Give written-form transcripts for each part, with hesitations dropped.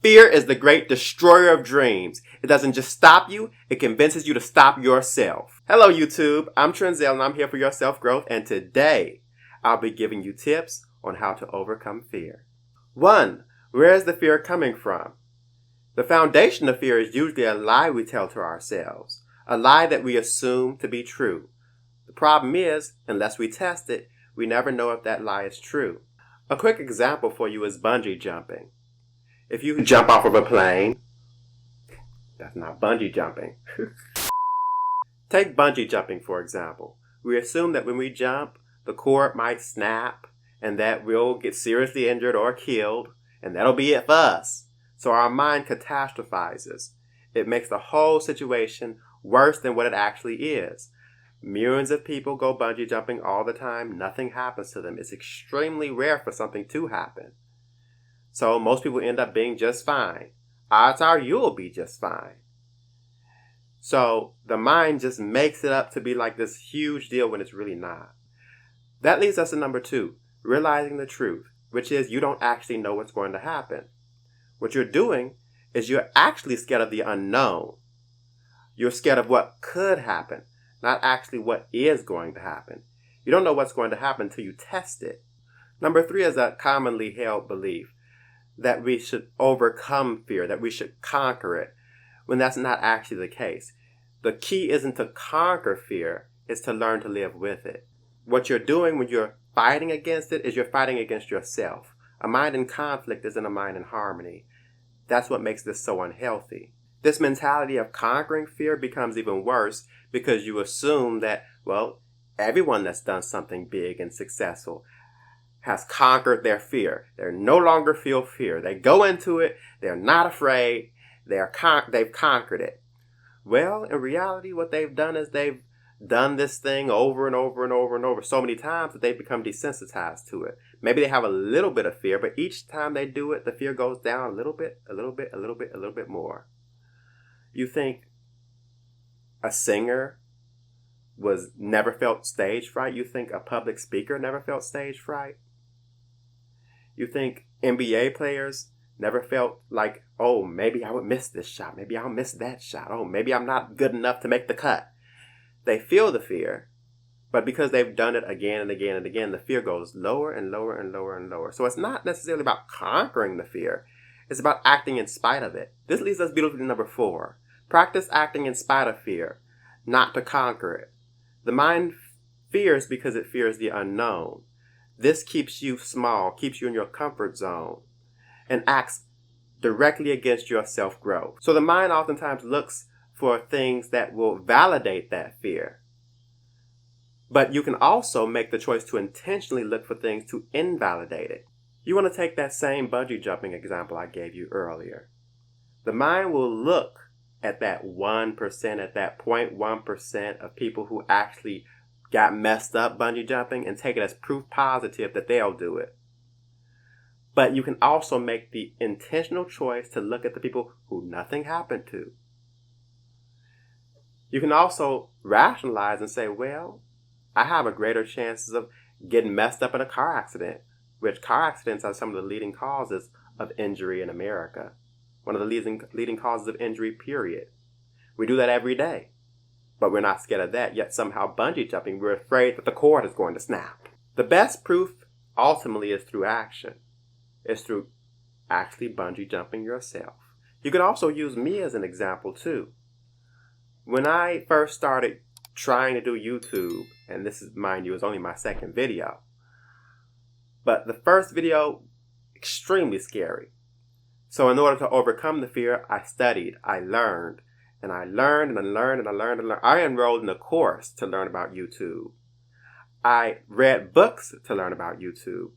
Fear is the great destroyer of dreams. It doesn't just stop you, it convinces you to stop yourself. Hello YouTube, I'm Trenzel and I'm here for your self-growth, and today I'll be giving you tips on how to overcome fear. 1. Where is the fear coming from? The foundation of fear is usually a lie we tell to ourselves, a lie that we assume to be true. The problem is, unless we test it, we never know if that lie is true. A quick example for you is bungee jumping. If you jump off of a plane, that's not bungee jumping. Take bungee jumping, for example. We assume that when we jump, the cord might snap and that we'll get seriously injured or killed, and that'll be it for us. So our mind catastrophizes. It makes the whole situation worse than what it actually is. Millions of people go bungee jumping all the time. Nothing happens to them. It's extremely rare for something to happen. So most people end up being just fine. Odds are you'll be just fine. So the mind just makes it up to be like this huge deal when it's really not. That leads us to number 2, realizing the truth, which is you don't actually know what's going to happen. What you're doing is you're actually scared of the unknown. You're scared of what could happen, not actually what is going to happen. You don't know what's going to happen until you test it. Number 3 is a commonly held belief that we should overcome fear, that we should conquer it, when that's not actually the case. The key isn't to conquer fear, it's to learn to live with it. What you're doing when you're fighting against it is you're fighting against yourself. A mind in conflict isn't a mind in harmony. That's what makes this so unhealthy. This mentality of conquering fear becomes even worse because you assume that, well, everyone that's done something big and successful has conquered their fear. They no longer feel fear. They go into it, they're not afraid, they've conquered it. Well, in reality, what they've done is they've done this thing over and over and over and over so many times that they've become desensitized to it. Maybe they have a little bit of fear, but each time they do it, the fear goes down a little bit, a little bit, a little bit, a little bit more. You think a singer never felt stage fright? You think a public speaker never felt stage fright? You think NBA players never felt like, oh, maybe I would miss this shot. Maybe I'll miss that shot. Oh, maybe I'm not good enough to make the cut. They feel the fear, but because they've done it again and again and again, the fear goes lower and lower and lower and lower. So it's not necessarily about conquering the fear. It's about acting in spite of it. This leads us beautifully to number 4. Practice acting in spite of fear, not to conquer it. The mind fears because it fears the unknown. This keeps you small, keeps you in your comfort zone, and acts directly against your self-growth. So the mind oftentimes looks for things that will validate that fear. But you can also make the choice to intentionally look for things to invalidate it. You want to take that same bungee jumping example I gave you earlier. The mind will look at that 1%, at that 0.1% of people who actually got messed up bungee jumping and take it as proof positive that they'll do it. But you can also make the intentional choice to look at the people who nothing happened to. You can also rationalize and say, well, I have a greater chances of getting messed up in a car accident, which car accidents are some of the leading causes of injury in America. One of the leading causes of injury, period. We do that every day. But we're not scared of that, yet somehow bungee jumping, we're afraid that the cord is going to snap. The best proof ultimately is through action. It's through actually bungee jumping yourself. You can also use me as an example too. When I first started trying to do YouTube, and this is, mind you, is only my second video, but the first video, extremely scary. So in order to overcome the fear, I studied, I learned, and I learned and I learned and I learned and learned. I enrolled in a course to learn about YouTube. I read books to learn about YouTube.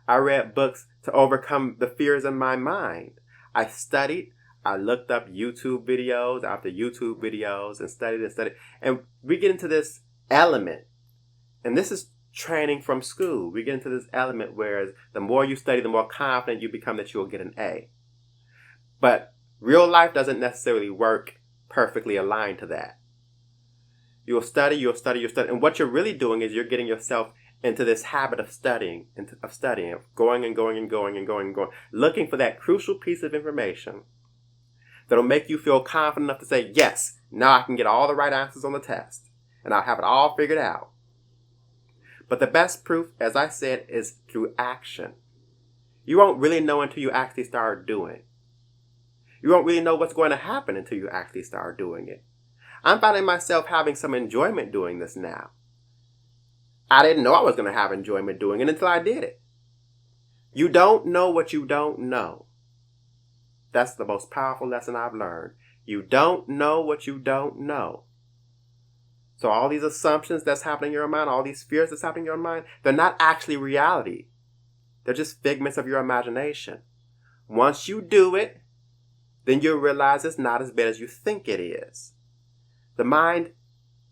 I read books to overcome the fears in my mind. I studied. I looked up YouTube videos after YouTube videos and studied and studied. And we get into this element. And this is training from school. We get into this element where the more you study, the more confident you become that you'll get an A. But real life doesn't necessarily work perfectly aligned to that. You'll study, and what you're really doing is you're getting yourself into this habit of studying, of going and going and going and going and going, looking for that crucial piece of information that'll make you feel confident enough to say, yes, now I can get all the right answers on the test, and I'll have it all figured out. But the best proof, as I said, is through action. You won't really know until you actually start doing. You won't really know what's going to happen until you actually start doing it. I'm finding myself having some enjoyment doing this now. I didn't know I was going to have enjoyment doing it until I did it. You don't know what you don't know. That's the most powerful lesson I've learned. You don't know what you don't know. So all these assumptions that's happening in your mind, all these fears that's happening in your mind, they're not actually reality. They're just figments of your imagination. Once you do it, then you'll realize it's not as bad as you think it is. The mind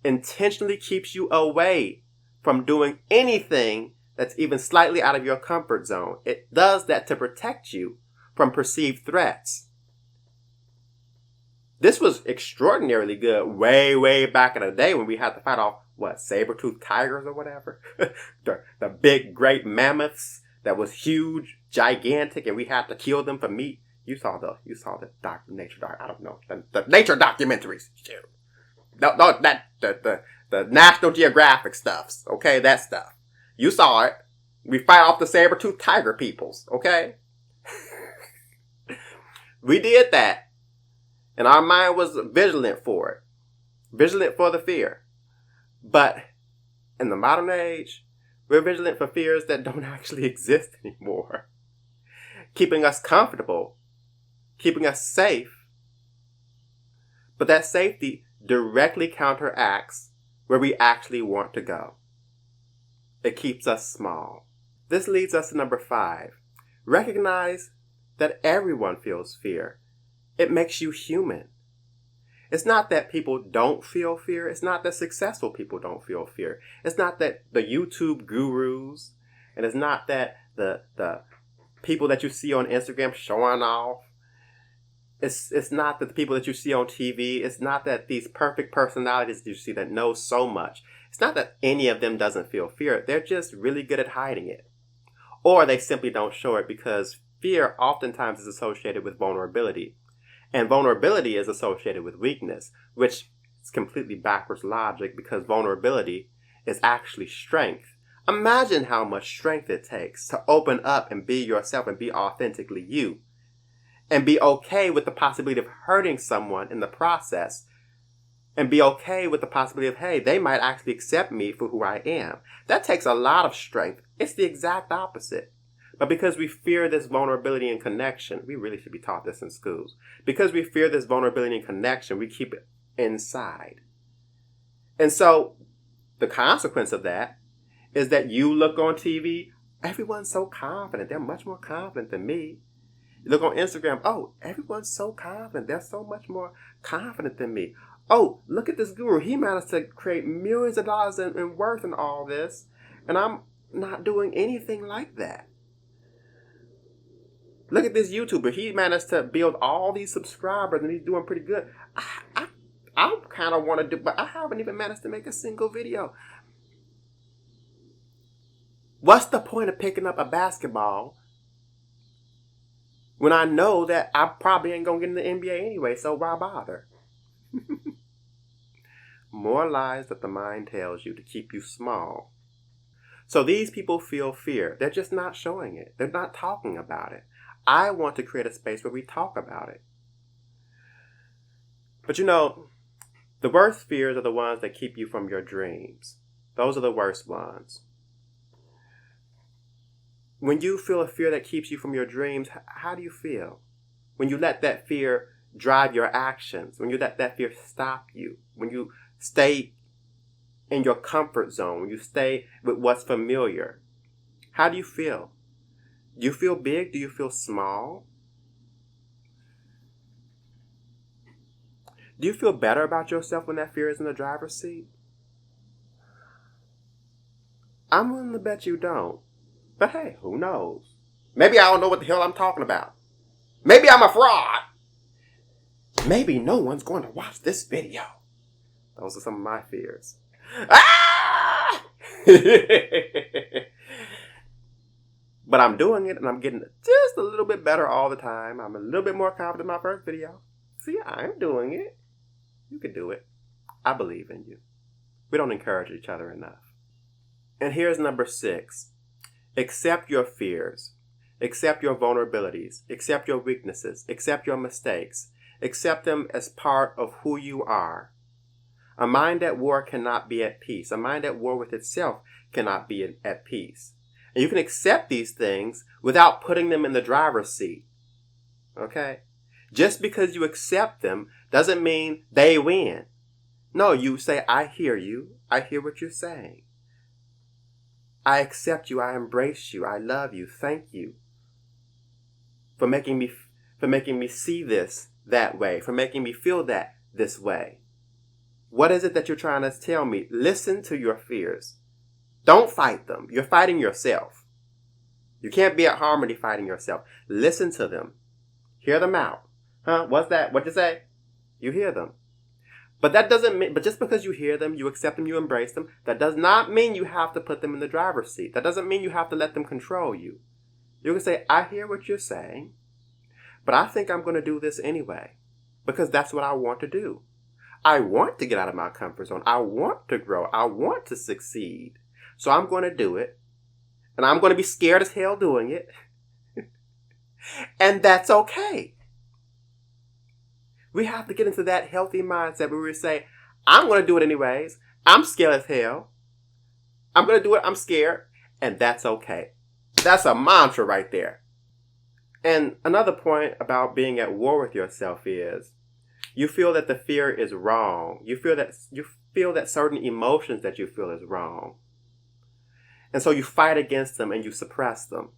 intentionally keeps you away from doing anything that's even slightly out of your comfort zone. It does that to protect you from perceived threats. This was extraordinarily good way, way back in the day when we had to fight off, saber-toothed tigers or whatever? the big, great mammoths that was huge, gigantic, and we had to kill them for meat. You saw the nature documentaries. The National Geographic stuffs, okay, that stuff. You saw it. We fight off the saber-toothed tiger peoples, okay? We did that. And our mind was vigilant for it. Vigilant for the fear. But in the modern age, we're vigilant for fears that don't actually exist anymore. Keeping us comfortable. Keeping us safe. But that safety directly counteracts where we actually want to go. It keeps us small. This leads us to number 5. Recognize that everyone feels fear. It makes you human. It's not that people don't feel fear. It's not that successful people don't feel fear. It's not that the YouTube gurus, and it's not that the people that you see on Instagram showing off. It's not that the people that you see on TV. It's not that these perfect personalities that you see that know so much. It's not that any of them doesn't feel fear. They're just really good at hiding it. Or they simply don't show it because fear oftentimes is associated with vulnerability. And vulnerability is associated with weakness, which is completely backwards logic because vulnerability is actually strength. Imagine how much strength it takes to open up and be yourself and be authentically you. And be okay with the possibility of hurting someone in the process. And be okay with the possibility of, hey, they might actually accept me for who I am. That takes a lot of strength. It's the exact opposite. But because we fear this vulnerability and connection, we really should be taught this in schools. Because we fear this vulnerability and connection, we keep it inside. And so the consequence of that is that you look on TV, everyone's so confident. They're much more confident than me. You look on Instagram, oh, everyone's so confident. They're so much more confident than me. Oh, look at this guru. He managed to create millions of dollars in worth and all this. And I'm not doing anything like that. Look at this YouTuber. He managed to build all these subscribers and he's doing pretty good. I kind of want to do, but I haven't even managed to make a single video. What's the point of picking up a basketball when I know that I probably ain't going to get in the NBA anyway, so why bother? More lies that the mind tells you to keep you small. So these people feel fear. They're just not showing it. They're not talking about it. I want to create a space where we talk about it. But the worst fears are the ones that keep you from your dreams. Those are the worst ones. When you feel a fear that keeps you from your dreams, how do you feel? When you let that fear drive your actions, when you let that fear stop you, when you stay in your comfort zone, when you stay with what's familiar, how do you feel? Do you feel big? Do you feel small? Do you feel better about yourself when that fear is in the driver's seat? I'm willing to bet you don't. But hey, who knows? Maybe I don't know what the hell I'm talking about. Maybe I'm a fraud. Maybe no one's going to watch this video. Those are some of my fears. Ah! But I'm doing it and I'm getting just a little bit better all the time. I'm a little bit more confident in my first video. See, I'm doing it. You can do it. I believe in you. We don't encourage each other enough. And here's number 6. Accept your fears. Accept your vulnerabilities. Accept your weaknesses. Accept your mistakes. Accept them as part of who you are. A mind at war cannot be at peace. A mind at war with itself cannot be at peace. And you can accept these things without putting them in the driver's seat. Okay? Just because you accept them doesn't mean they win. No, you say, I hear you. I hear what you're saying. I accept you. I embrace you. I love you. Thank you for making me see this that way, for making me feel that this way. What is it that you're trying to tell me? Listen to your fears. Don't fight them. You're fighting yourself. You can't be at harmony fighting yourself. Listen to them. Hear them out. Huh? What's that? What'd you say? You hear them. But that doesn't mean, but just because you hear them, you accept them, you embrace them, that does not mean you have to put them in the driver's seat. That doesn't mean you have to let them control you. You can say, I hear what you're saying, but I think I'm going to do this anyway, because that's what I want to do. I want to get out of my comfort zone. I want to grow. I want to succeed. So I'm going to do it, and I'm going to be scared as hell doing it, and that's okay. We have to get into that healthy mindset where we say, I'm going to do it anyways. I'm scared as hell. I'm going to do it. I'm scared. And that's okay. That's a mantra right there. And another point about being at war with yourself is you feel that the fear is wrong. You feel that certain emotions that you feel is wrong. And so you fight against them and you suppress them.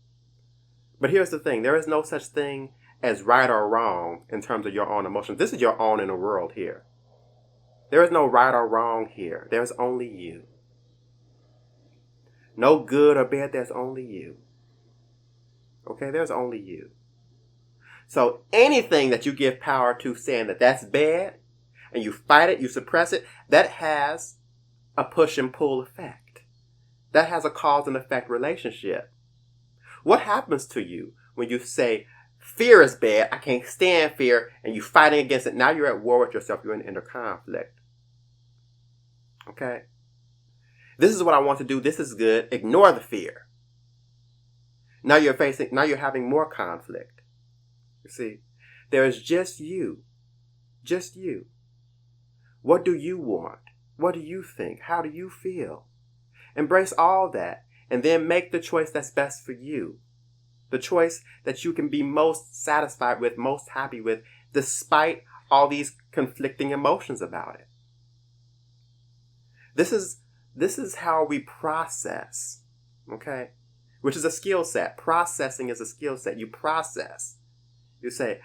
But here's the thing. There is no such thing as right or wrong in terms of your own emotions. This is your own inner world here. There is no right or wrong here. There's only you. No good or bad, there's only you. Okay, there's only you. So anything that you give power to saying that that's bad, and you fight it, you suppress it, that has a push and pull effect. That has a cause and effect relationship. What happens to you when you say, fear is bad, I can't stand fear, and you're fighting against it? Now you're at war with yourself. You're in inner conflict. Okay? This is what I want to do. This is good. Ignore the fear. Now you're having more conflict. You see? There is just you. Just you. What do you want? What do you think? How do you feel? Embrace all that, and then make the choice that's best for you. The choice that you can be most satisfied with, most happy with, despite all these conflicting emotions about it. This is how we process, okay? Which is a skill set. Processing is a skill set. You process. You say,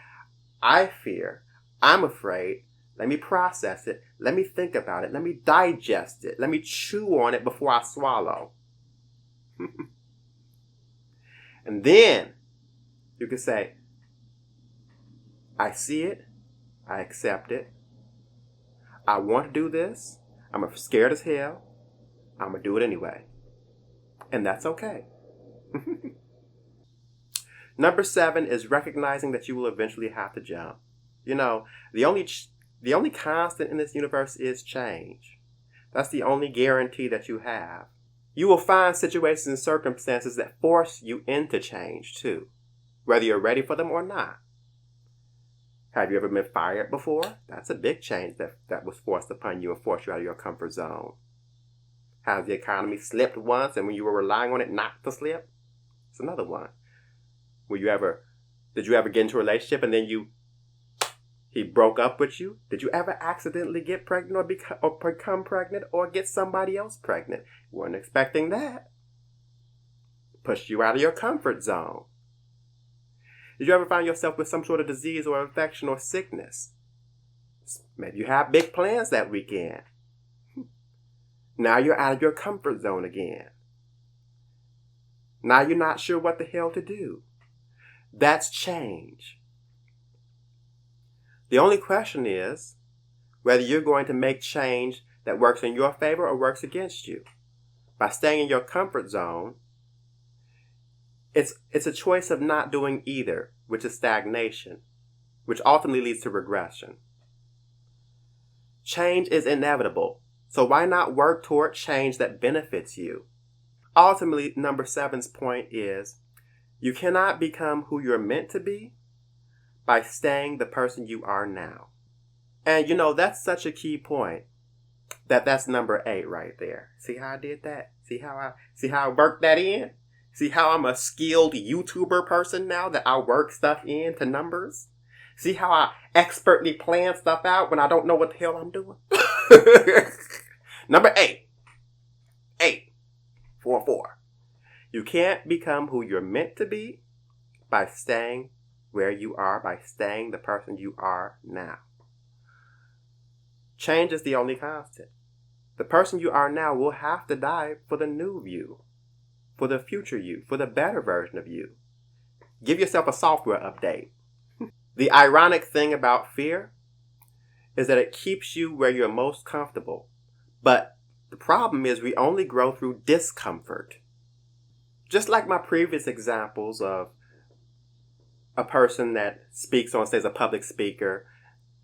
I fear, I'm afraid, let me process it, let me think about it, let me digest it, let me chew on it before I swallow. And then you can say, I see it, I accept it, I want to do this, I'm scared as hell, I'm going to do it anyway. And that's okay. Number 7 is recognizing that you will eventually have to jump. You know, the only constant in this universe is change. That's the only guarantee that you have. You will find situations and circumstances that force you into change too, whether you're ready for them or not. Have you ever been fired before? That's a big change that was forced upon you and forced you out of your comfort zone. Has the economy slipped once and when you were relying on it not to slip? It's another one. Did you ever get into a relationship and then he broke up with you? Did you ever accidentally get pregnant or become pregnant or get somebody else pregnant? You weren't expecting that. Pushed you out of your comfort zone. Did you ever find yourself with some sort of disease or infection or sickness? Maybe you have big plans that weekend. Now you're out of your comfort zone again. Now you're not sure what the hell to do. That's change. The only question is whether you're going to make change that works in your favor or works against you. By staying in your comfort zone, it's a choice of not doing either, which is stagnation, which ultimately leads to regression. Change is inevitable, so why not work toward change that benefits you? Ultimately, number 7's point is, you cannot become who you're meant to be by staying the person you are now. And that's such a key point. That's number 8 right there. See how I did that? See how I worked that in? See how I'm a skilled YouTuber person now that I work stuff into numbers? See how I expertly plan stuff out when I don't know what the hell I'm doing? Number 8. 4. You can't become who you're meant to be by staying where you are, by staying the person you are now. Change is the only constant. The person you are now will have to die for the new you, for the future you, for the better version of you. Give yourself a software update. The ironic thing about fear is that it keeps you where you're most comfortable. But the problem is we only grow through discomfort. Just like my previous examples of a person that speaks on stage, a public speaker,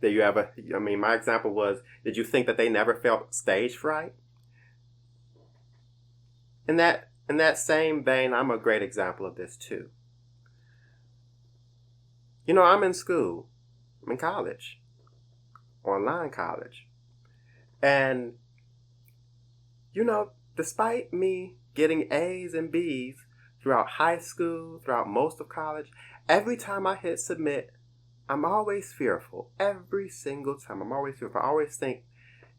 my example was, did you think that they never felt stage fright? In that same vein, I'm a great example of this too. I'm in school. I'm in college. Online college. And, despite me getting A's and B's throughout high school, throughout most of college, every time I hit submit, I'm always fearful. Every single time, I'm always fearful. I always think,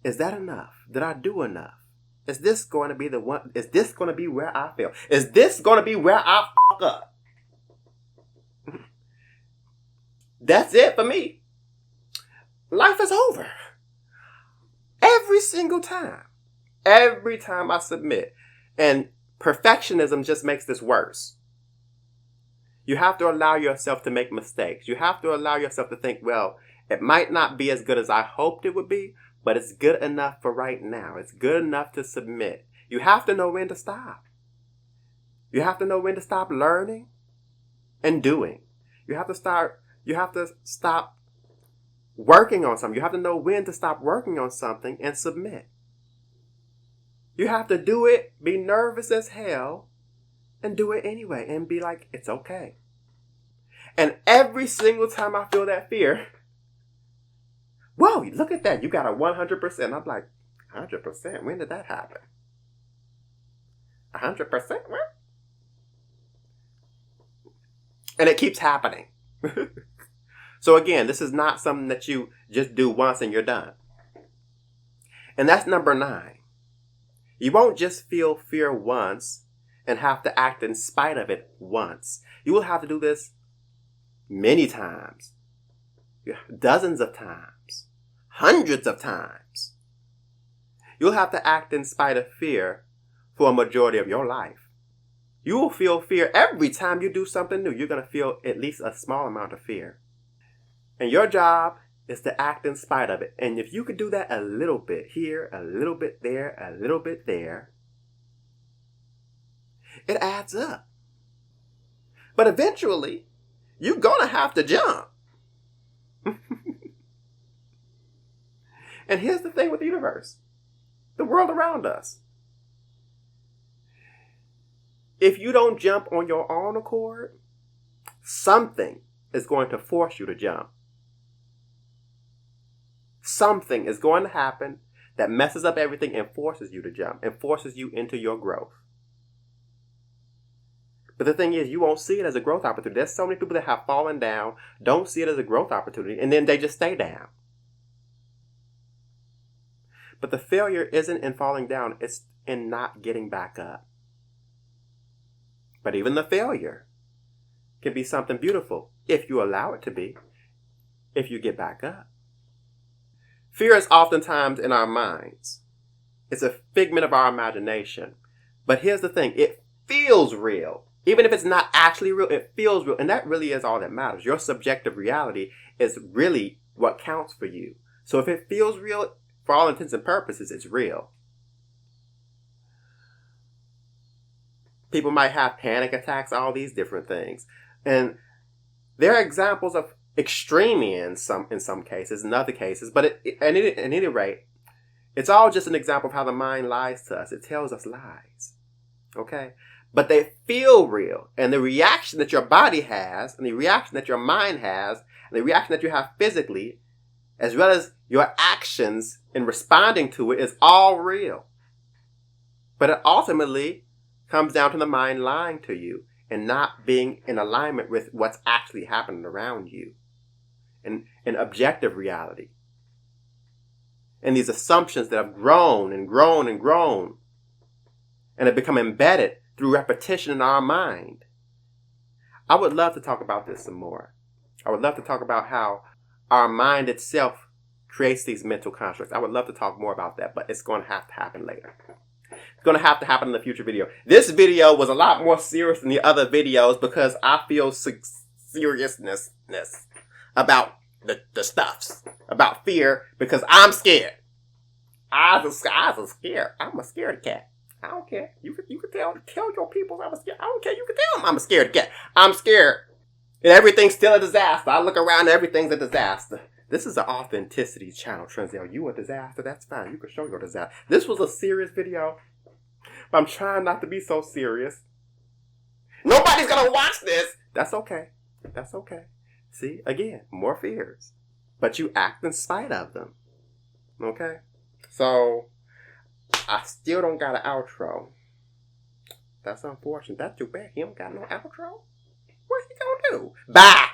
is that enough? Did I do enough? Is this going to be the one? Is this going to be where I fail? Is this going to be where I fuck up? That's it for me. Life is over. Every single time. Every time I submit. And perfectionism just makes this worse. You have to allow yourself to make mistakes. You have to allow yourself to think, well, it might not be as good as I hoped it would be, but it's good enough for right now. It's good enough to submit. You have to know when to stop. You have to know when to stop learning and doing. You have to stop working on something. You have to know when to stop working on something and submit. You have to do it, be nervous as hell, and do it anyway, and be like, it's okay. And every single time I feel that fear, whoa, look at that, you got a 100%. I'm like, 100%? When did that happen? 100%? What? And it keeps happening. So again, this is not something that you just do once and you're done. And that's number 9. You won't just feel fear once and have to act in spite of it once. You will have to do this many times, dozens of times, hundreds of times. You'll have to act in spite of fear for a majority of your life. You will feel fear every time you do something new. You're going to feel at least a small amount of fear. And your job is to act in spite of it. And if you could do that a little bit here, a little bit there, a little bit there, it adds up. But eventually, you're going to have to jump. And here's the thing with the universe, the world around us. If you don't jump on your own accord, something is going to force you to jump. Something is going to happen that messes up everything and forces you to jump and forces you into your growth. But the thing is, you won't see it as a growth opportunity. There's so many people that have fallen down, don't see it as a growth opportunity, and then they just stay down. But the failure isn't in falling down, it's in not getting back up. But even the failure can be something beautiful if you allow it to be, if you get back up. Fear is oftentimes in our minds. It's a figment of our imagination. But here's the thing, it feels real. Even if it's not actually real, it feels real. And that really is all that matters. Your subjective reality is really what counts for you. So if it feels real, for all intents and purposes, it's real. People might have panic attacks, all these different things. And there are examples of extremia in some cases, in other cases. But at any rate, it's all just an example of how the mind lies to us. It tells us lies. Okay? But they feel real. And the reaction that your body has, and the reaction that your mind has, and the reaction that you have physically, as well as your actions in responding to it, is all real. But it ultimately comes down to the mind lying to you and not being in alignment with what's actually happening around you in objective reality. And these assumptions that have grown and grown and grown and have become embedded through repetition in our mind. I would love to talk about this some more. I would love to talk about how our mind itself creates these mental constructs. I would love to talk more about that, but it's going to have to happen later. It's going to have to happen in the future video. This video was a lot more serious than the other videos because I feel seriousness about the stuffs, about fear, because I'm scared. I was scared. I'm a scared cat. I don't care. You can tell your people I'm scared. I don't care. You can tell them I'm a scared cat. I'm scared. And everything's still a disaster. I look around and everything's a disaster. This is an authenticity channel, Trenzel. You a disaster? That's fine. You can show your disaster. This was a serious video, but I'm trying not to be so serious. Nobody's gonna watch this. That's okay. That's okay. See, again, more fears. But you act in spite of them. Okay? So, I still don't got an outro. That's unfortunate. That's too bad. He don't got no outro. What he gonna do? Bye!